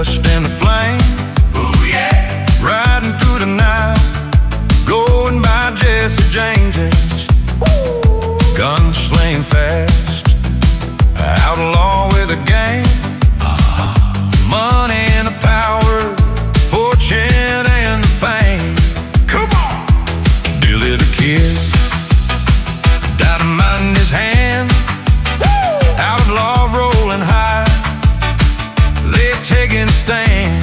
crushed in the flame. Ooh, yeah. Riding through the night, going by Jesse James's. Gunsling fast, outlaw with a gang. Money and the power, fortune and the fame. Come on! Billy the Kid, dynamite in his hand. Outlaw rolling high, they taking stand.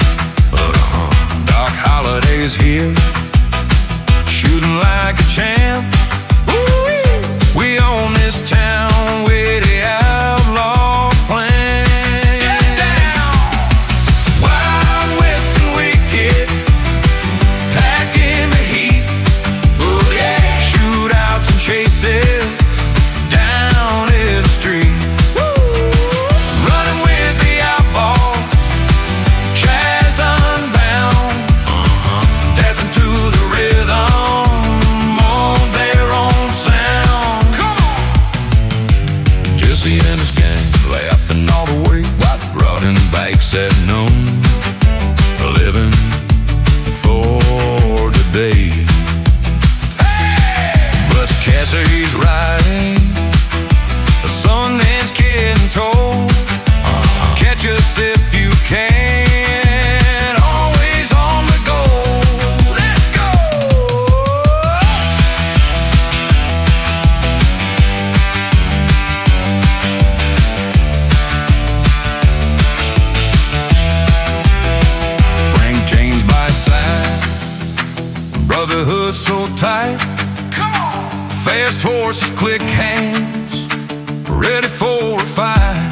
Doc Holliday's here, shooting like a champ. We own this town with the outlaw plan. Get down! Wild West and wicked, packing the heat. Oh yeah! Shootouts and chases down in the street. Running with the outlaws, jazz unbound. Dancing to the rhythm on their own sound. Come on! Jesse and his gang laughing all the way, riding bikes at noon, living for today. But Cassie's riding, the Sundance Kid and told, catch us if you can, always on the go. Let's go! Frank James by his side, brotherhood so tight. Come on! Fast horses, click hands, ready for a fight.